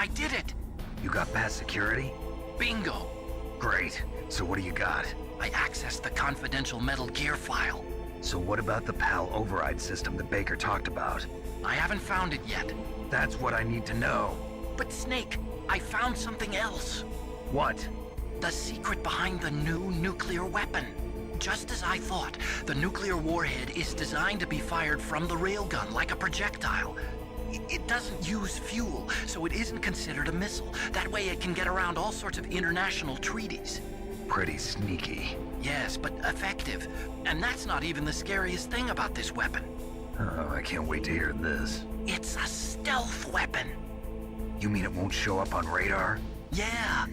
I did it! You got past security? Bingo! Great. So what do you got? I accessed the confidential Metal Gear file. So what about the PAL override system that Baker talked about? I haven't found it yet. That's what I need to know. But Snake, I found something else. What? The secret behind the new nuclear weapon. Just as I thought, the nuclear warhead is designed to be fired from the railgun like a projectile. It doesn't use fuel, so it isn't considered a missile. That way it can get around all sorts of international treaties. Pretty sneaky. Yes, but effective. And that's not even the scariest thing about this weapon. Oh, I can't wait to hear this. It's a stealth weapon. You mean it won't show up on radar? Yeah.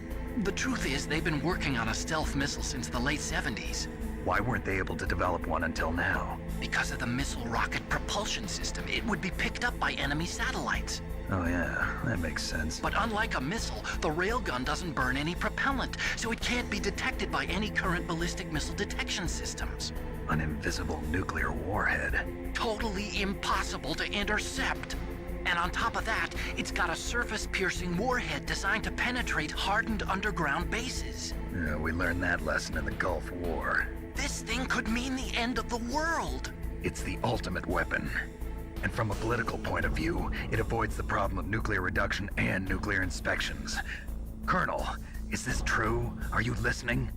The truth is, they've been working on a stealth missile since the late 70s. Why weren't they able to develop one until now? Because of the missile rocket propulsion system, it would be picked up by enemy satellites. Oh yeah, that makes sense. But unlike a missile, the railgun doesn't burn any propellant, so it can't be detected by any current ballistic missile detection systems. An invisible nuclear warhead. Totally impossible to intercept. And on top of that, it's got a surface-piercing warhead designed to penetrate hardened underground bases. Yeah, we learned that lesson in the Gulf War. This thing could mean the end of the world. It's the ultimate weapon. And from a political point of view, it avoids the problem of nuclear reduction and nuclear inspections. Colonel, is this true? Are you listening?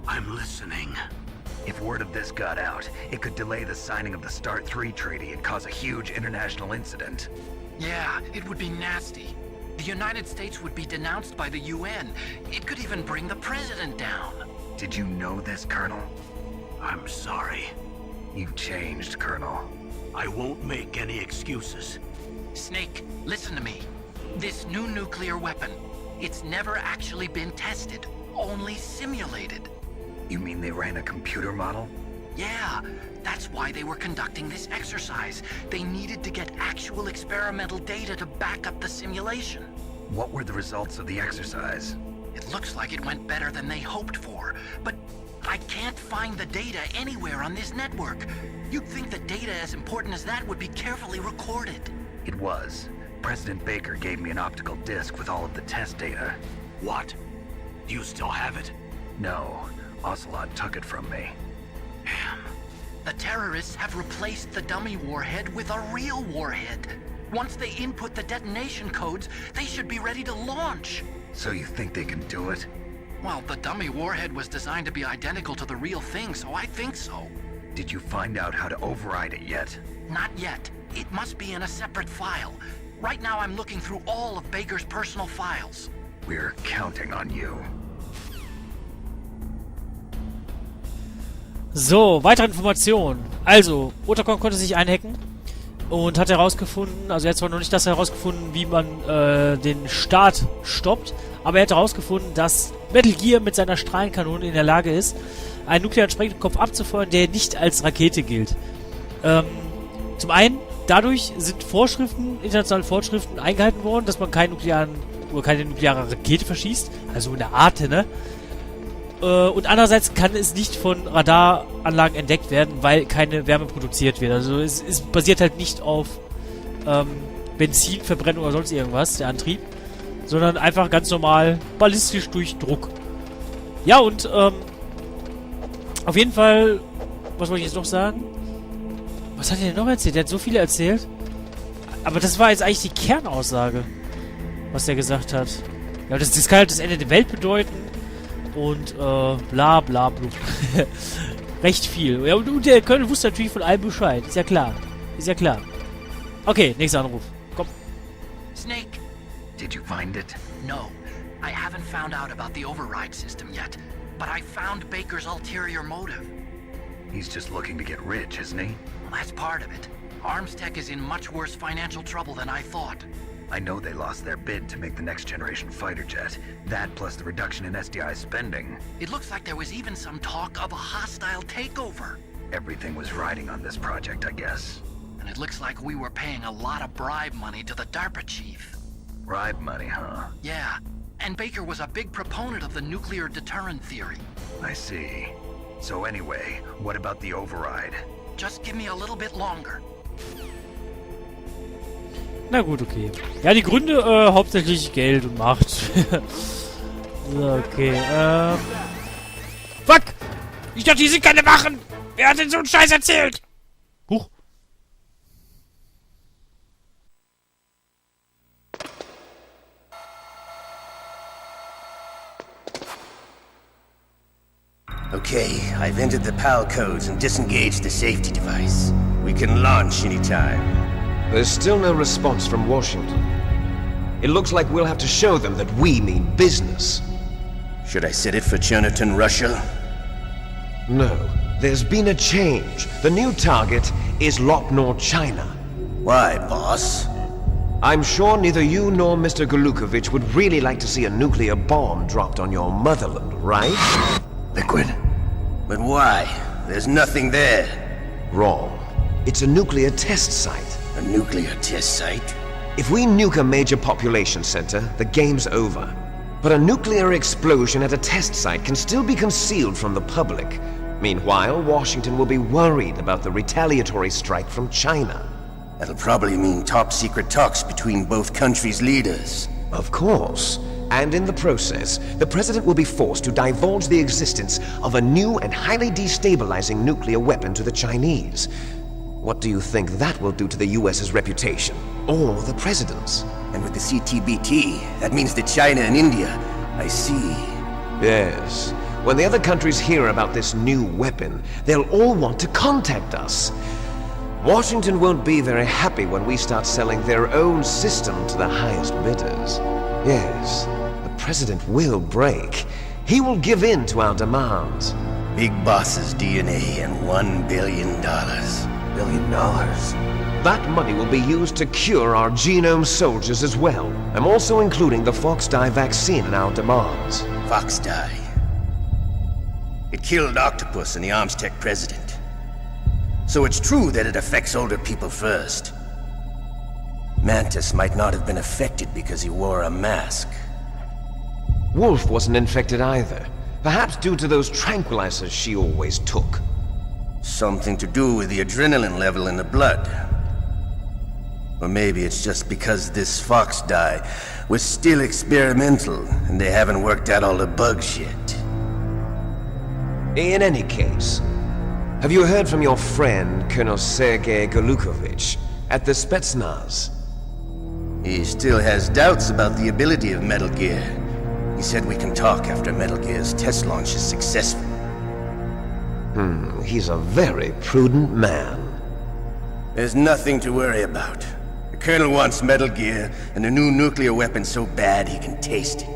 I'm listening. If word of this got out, it could delay the signing of the START 3 treaty and cause a huge international incident. Yeah, it would be nasty. The United States would be denounced by the UN. It could even bring the president down. Did you know this, Colonel? I'm sorry. You've changed, Colonel. I won't make any excuses. Snake, listen to me. This new nuclear weapon, it's never actually been tested, only simulated. You mean they ran a computer model? Yeah, that's why they were conducting this exercise. They needed to get actual experimental data to back up the simulation. What were the results of the exercise? It looks like it went better than they hoped for, but I can't find the data anywhere on this network. You'd think that data as important as that would be carefully recorded. It was. President Baker gave me an optical disc with all of the test data. What? Do you still have it? No, Ocelot took it from me. Damn. The terrorists have replaced the dummy warhead with a real warhead. Once they input the detonation codes, they should be ready to launch. So you think they can do it? Well, the dummy warhead was designed to be identical to the real thing, so I think so. Did you find out how to override it yet? Not yet. It must be in a separate file. Right now I'm looking through all of Baker's personal files. We're counting on you. So, weitere Informationen. Also, Otacon konnte sich einhacken und hat herausgefunden, also er hat zwar noch nicht das herausgefunden, wie man den Start stoppt, aber er hat herausgefunden, dass Metal Gear mit seiner Strahlenkanone in der Lage ist, einen nuklearen Sprengkopf abzufeuern, der nicht als Rakete gilt. Zum einen, dadurch sind internationale Vorschriften eingehalten worden, dass man keine nukleare Rakete verschießt, also in der Art, ne? Und andererseits kann es nicht von Radaranlagen entdeckt werden, weil keine Wärme produziert wird. Also es basiert halt nicht auf Benzinverbrennung oder sonst irgendwas, der Antrieb, sondern einfach ganz normal ballistisch durch Druck. Ja, und auf jeden Fall, was wollte ich jetzt noch sagen? Was hat er denn noch erzählt? Der hat so viele erzählt. Aber das war jetzt eigentlich die Kernaussage, was der gesagt hat. Ja, das kann halt das Ende der Welt bedeuten. Und bla bla bla. Recht viel. Ja, und der Colonel wusste natürlich von allem Bescheid. Ist ja klar. Ist ja klar. Okay, nächster Anruf. Komm. Snake. Did you find it? No. I haven't found out about the override system yet. But I found Baker's ulterior motive. He's just looking to get rich, isn't he? Well, that's part of it. Armstech is in much worse financial trouble than I thought. I know they lost their bid to make the next generation fighter jet. That plus the reduction in SDI spending. It looks like there was even some talk of a hostile takeover. Everything was riding on this project, I guess. And it looks like we were paying a lot of bribe money to the DARPA chief. Bribe money, huh? Yeah. And Baker was a big proponent of the nuclear deterrent theory. I see. So anyway, what about the override? Just give me a little bit longer. Na gut, okay. Ja, die Gründe, hauptsächlich Geld und Macht. So, okay, Fuck! Ich dachte, die sind keine Wachen! Wer hat denn so einen Scheiß erzählt? Huch. Okay, I've entered the PAL codes and disengaged the safety device. We can launch anytime. There's still no response from Washington. It looks like we'll have to show them that we mean business. Should I set it for Jonathan, Russia? No, there's been a change. The new target is Lopnor, China. Why, boss? I'm sure neither you nor Mr. Golukovich would really like to see a nuclear bomb dropped on your motherland, right? Liquid. But why? There's nothing there. Wrong. It's a nuclear test site. A nuclear test site? If we nuke a major population center, the game's over. But a nuclear explosion at a test site can still be concealed from the public. Meanwhile, Washington will be worried about the retaliatory strike from China. That'll probably mean top-secret talks between both countries' leaders. Of course. And in the process, the president will be forced to divulge the existence of a new and highly destabilizing nuclear weapon to the Chinese. What do you think that will do to the US's reputation? Or the president's? And with the CTBT, that means that China and India. I see. Yes. When the other countries hear about this new weapon, they'll all want to contact us. Washington won't be very happy when we start selling their own system to the highest bidders. Yes, the president will break. He will give in to our demands. Big Boss's DNA and $1 billion. $1 billion? That money will be used to cure our genome soldiers as well. I'm also including the Fox-dye vaccine in our demands. Fox-dye. It killed Octopus and the Armstech president. So it's true that it affects older people first. Mantis might not have been affected because he wore a mask. Wolf wasn't infected either. Perhaps due to those tranquilizers she always took. Something to do with the adrenaline level in the blood. Or maybe it's just because this fox dye was still experimental and they haven't worked out all the bugs yet. In any case, have you heard from your friend, Colonel Sergei Golukovich, at the Spetsnaz? He still has doubts about the ability of Metal Gear. He said we can talk after Metal Gear's test launch is successful. He's a very prudent man. There's nothing to worry about. The Colonel wants Metal Gear and a new nuclear weapon so bad he can taste it.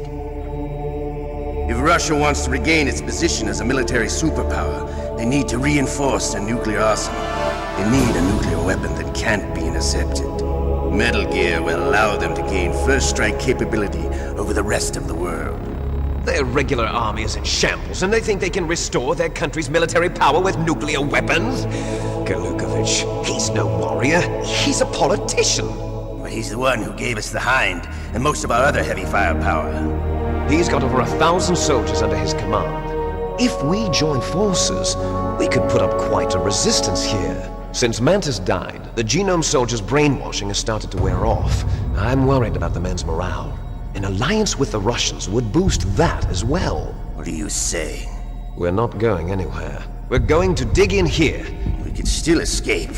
If Russia wants to regain its position as a military superpower, they need to reinforce their nuclear arsenal. They need a nuclear weapon that can't be intercepted. Metal Gear will allow them to gain first strike capability over the rest of the world. Their regular army is in shambles, and they think they can restore their country's military power with nuclear weapons? Golukovich, he's no warrior. He's a politician. But he's the one who gave us the Hind and most of our other heavy firepower. He's got over 1,000 soldiers under his command. If we join forces, we could put up quite a resistance here. Since Mantis died, the genome soldiers' brainwashing has started to wear off. I'm worried about the men's morale. An alliance with the Russians would boost that as well. What are you saying? We're not going anywhere. We're going to dig in here. We could still escape.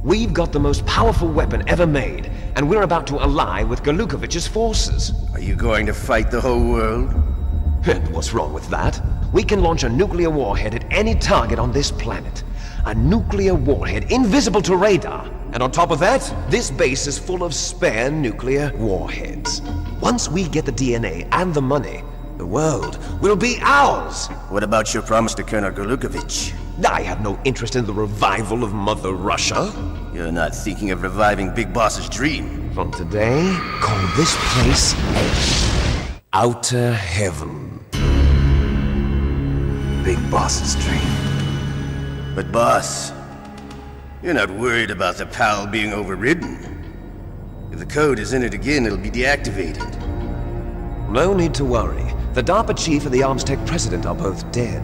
We've got the most powerful weapon ever made, and we're about to ally with Golukovich's forces. Are you going to fight the whole world? And what's wrong with that? We can launch a nuclear warhead at any target on this planet. A nuclear warhead invisible to radar. And on top of that, this base is full of spare nuclear warheads. Once we get the DNA and the money, the world will be ours! What about your promise to Colonel Golukovich? I have no interest in the revival of Mother Russia. You're not thinking of reviving Big Boss's dream. From today, call this place Outer Heaven. Big Boss's dream. But boss, you're not worried about the PAL being overridden. If the code is entered again, it'll be deactivated. No need to worry. The DARPA chief and the Armstech president are both dead.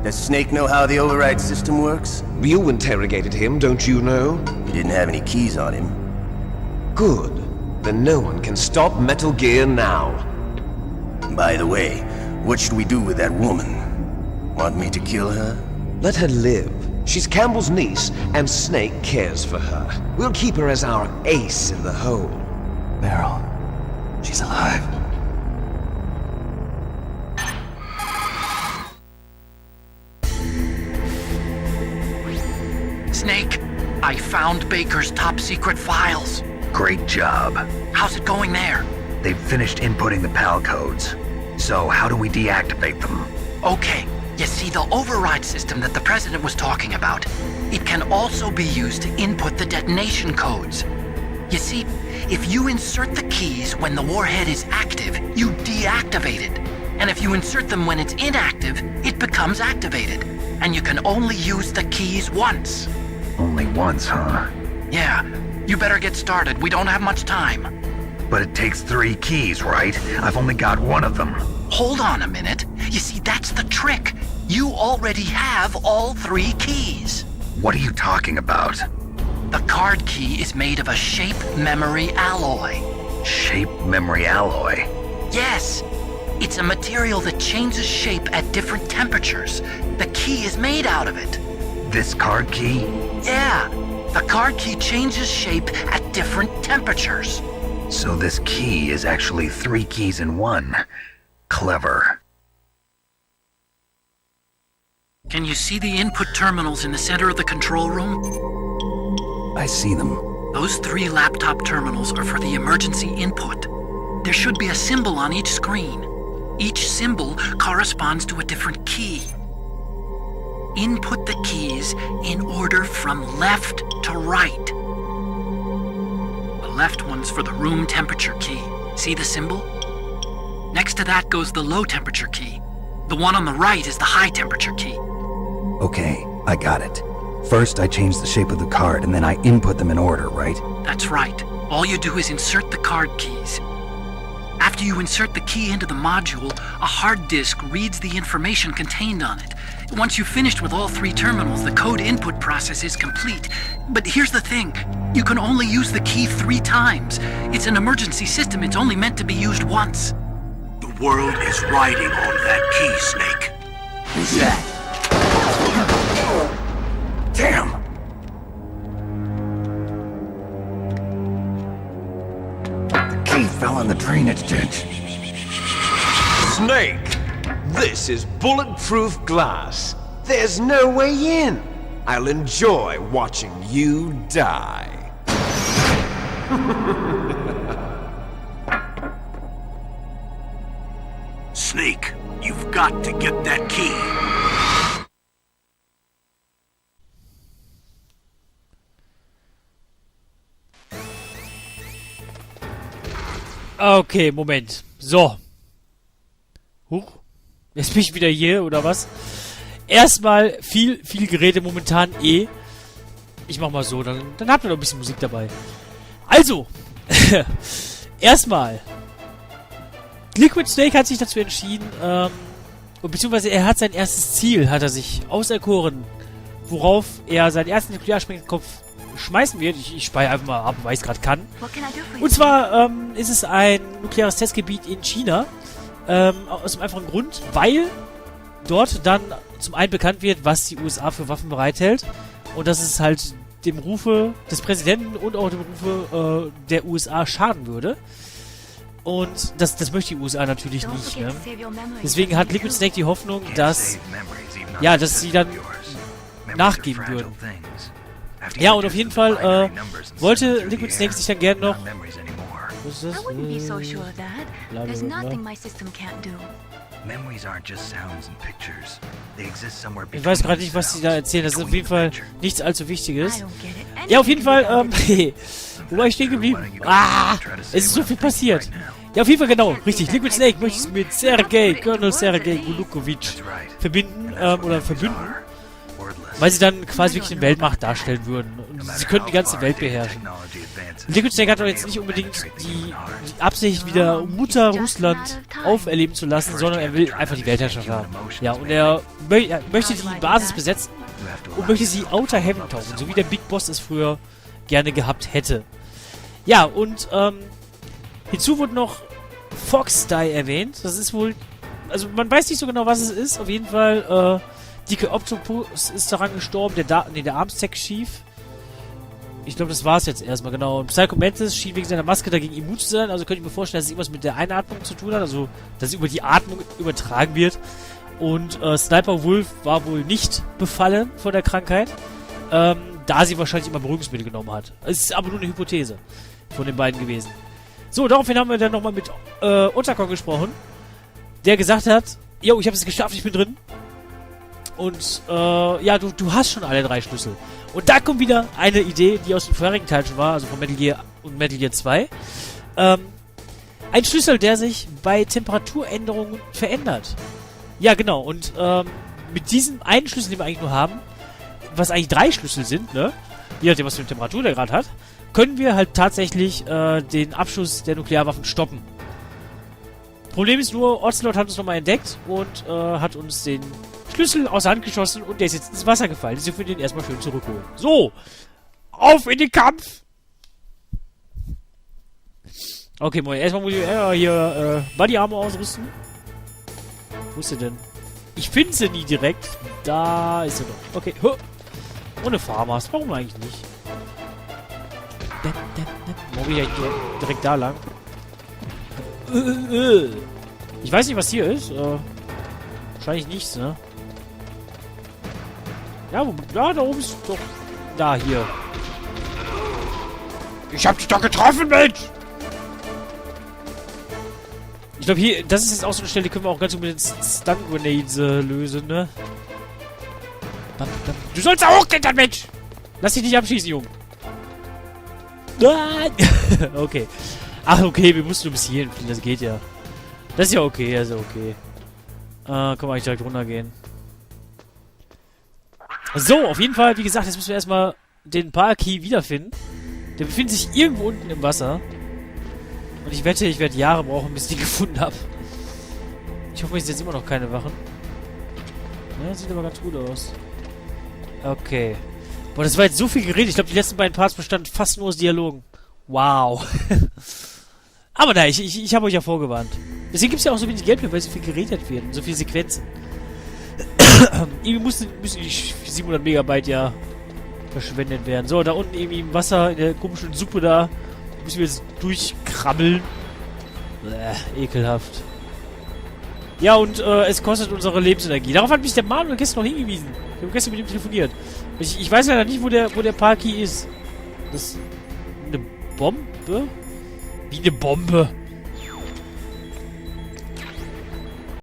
Does Snake know how the override system works? You interrogated him, don't you know? He didn't have any keys on him. Good. Then no one can stop Metal Gear now. By the way, what should we do with that woman? Want me to kill her? Let her live. She's Campbell's niece, and Snake cares for her. We'll keep her as our ace in the hole. Meryl, she's alive. Snake, I found Baker's top secret files. Great job. How's it going there? They've finished inputting the PAL codes. So how do we deactivate them? Okay, you see the override system that the President was talking about. It can also be used to input the detonation codes. You see, if you insert the keys when the warhead is active, you deactivate it. And if you insert them when it's inactive, it becomes activated. And you can only use the keys once. Only once, huh? Yeah, you better get started. We don't have much time. But it takes 3 keys, right? I've only got 1 of them. Hold on a minute. You see, that's the trick. You already have all 3 keys. What are you talking about? The card key is made of a shape memory alloy. Shape memory alloy? Yes. It's a material that changes shape at different temperatures. The key is made out of it. This card key? Yeah. The card key changes shape at different temperatures. So this key is actually 3 keys in 1. Clever. Can you see the input terminals in the center of the control room? I see them. Those 3 laptop terminals are for the emergency input. There should be a symbol on each screen. Each symbol corresponds to a different key. Input the keys in order from left to right. The left one's for the room temperature key. See the symbol? Next to that goes the low temperature key. The one on the right is the high temperature key. Okay, I got it. First, I change the shape of the card, and then I input them in order, right? That's right. All you do is insert the card keys. After you insert the key into the module, a hard disk reads the information contained on it. Once you've finished with all 3 terminals, the code input process is complete. But here's the thing. You can only use the key 3 times. It's an emergency system. It's only meant to be used once. The world is riding on that key, Snake. Who's that? Damn! The key fell in the drainage ditch. Snake! This is bulletproof glass. There's no way in. I'll enjoy watching you die. Snake, you've got to get that key. Okay, Moment. So. Huch. Jetzt bin ich wieder hier, oder was? Erstmal viel Geräte momentan eh. Ich mach mal so, dann habt ihr noch ein bisschen Musik dabei. Also. Erstmal. Liquid Snake hat sich dazu entschieden, beziehungsweise er hat sein erstes Ziel, hat er sich auserkoren, worauf er seinen ersten Nuklearsprengkopf schmeißen wird. Ich speichere einfach mal ab, weil ich es gerade kann. Und zwar ist es ein nukleares Testgebiet in China. Aus dem einfachen Grund, weil dort dann zum einen bekannt wird, was die USA für Waffen bereithält. Und dass es halt dem Rufe des Präsidenten und auch dem Rufe der USA schaden würde. Und das möchte die USA natürlich nicht. Ne? Deswegen hat Liquid Snake die Hoffnung, dass sie dann nachgeben würden. Ja, und auf jeden Fall wollte Liquid Snake sich dann gerne noch... Was ist das? Ich weiß gerade nicht, was sie da erzählen. Das ist auf jeden Fall nichts allzu Wichtiges. Ja, auf jeden Fall, wo war ich stehen geblieben? Es ist so viel passiert. Ja, auf jeden Fall genau, richtig. Liquid Snake möchte es mit Colonel Sergei Gulukovic verbünden, weil sie dann quasi wirklich eine Weltmacht darstellen würden. Und sie könnten die ganze Welt beherrschen. Liquid Snake hat doch jetzt nicht unbedingt die Absicht, wieder Mutter Russland auferleben zu lassen, sondern er will einfach die Weltherrschaft haben. Ja, und er möchte die Basis besetzen und möchte sie Outer Heaven tauchen, so wie der Big Boss es früher gerne gehabt hätte. Ja, und hinzu wurde noch Fox Die erwähnt. Das ist wohl... Also man weiß nicht so genau, was es ist. Auf jeden Fall, Dicke Octopus ist daran gestorben. Der Armstech Chief. Ich glaube, das war es jetzt erstmal, genau. Und Psycho Mantis schien wegen seiner Maske dagegen immun zu sein. Also könnte ich mir vorstellen, dass es irgendwas mit der Einatmung zu tun hat. Also, dass es über die Atmung übertragen wird. Und Sniper Wolf war wohl nicht befallen von der Krankheit. Da sie wahrscheinlich immer Beruhigungsmittel genommen hat. Es ist aber nur eine Hypothese von den beiden gewesen. So, daraufhin haben wir dann nochmal mit Unterkon gesprochen. Der gesagt hat, yo, ich habe es geschafft, ich bin drin. Und, ja, du hast schon alle 3 Schlüssel. Und da kommt wieder eine Idee, die aus dem vorherigen Teil schon war, also von Metal Gear und Metal Gear 2. Ein Schlüssel, der sich bei Temperaturänderungen verändert. Ja, genau. Und, mit diesem einen Schlüssel, den wir eigentlich nur haben, was eigentlich 3 Schlüssel sind, ne? Je nachdem, was für eine Temperatur der gerade hat, können wir halt tatsächlich, den Abschuss der Nuklearwaffen stoppen. Problem ist nur, Ocelot hat uns nochmal entdeckt und, hat uns den Schlüssel aus der Hand geschossen und der ist jetzt ins Wasser gefallen. Jetzt dürfen wir den erstmal schön zurückholen. So! Auf in den Kampf! Okay, Moin. Erstmal muss ich hier Body Armor ausrüsten. Wo ist sie denn? Ich finde sie nie direkt. Da ist sie doch. Okay. Ohne Farmers. Warum eigentlich nicht? Warum bin ich eigentlich direkt da lang? Ich weiß nicht, was hier ist. Wahrscheinlich nichts, ne? Ja, da oben ist doch... Da, hier. Ich hab dich doch getroffen, Mensch! Ich glaube, hier... Das ist jetzt auch so eine Stelle, die können wir auch ganz gut mit den Stun-Grenades lösen, ne? Du sollst da hochklettern, Mensch! Lass dich nicht abschießen, Junge. Nein! Okay. Ach, okay, wir mussten nur bis hierhin fliegen, das geht ja. Das ist ja okay, das ist ja okay. Können wir eigentlich direkt runtergehen. So, auf jeden Fall, wie gesagt, jetzt müssen wir erstmal den Parkey wiederfinden. Der befindet sich irgendwo unten im Wasser. Und ich wette, ich werde Jahre brauchen, bis ich den gefunden habe. Ich hoffe, ich sehe jetzt immer noch keine Wachen. Ja, sieht aber ganz gut aus. Okay. Boah, das war jetzt so viel geredet. Ich glaube, die letzten beiden Parts bestanden fast nur aus Dialogen. Wow. Aber nein, ich habe euch ja vorgewarnt. Deswegen gibt es ja auch so wenig Gameplay, weil so viel geredet wird und so viele Sequenzen. Irgendwie müssen die 700 Megabyte ja verschwendet werden. So, da unten irgendwie im Wasser, in der komischen Suppe da, müssen wir jetzt durchkrabbeln. Ekelhaft. Ja, und es kostet unsere Lebensenergie. Darauf hat mich der Manuel gestern noch hingewiesen. Ich habe gestern mit ihm telefoniert. Ich weiß leider nicht, wo der Parkey ist. Das ist eine Bombe? Wie eine Bombe?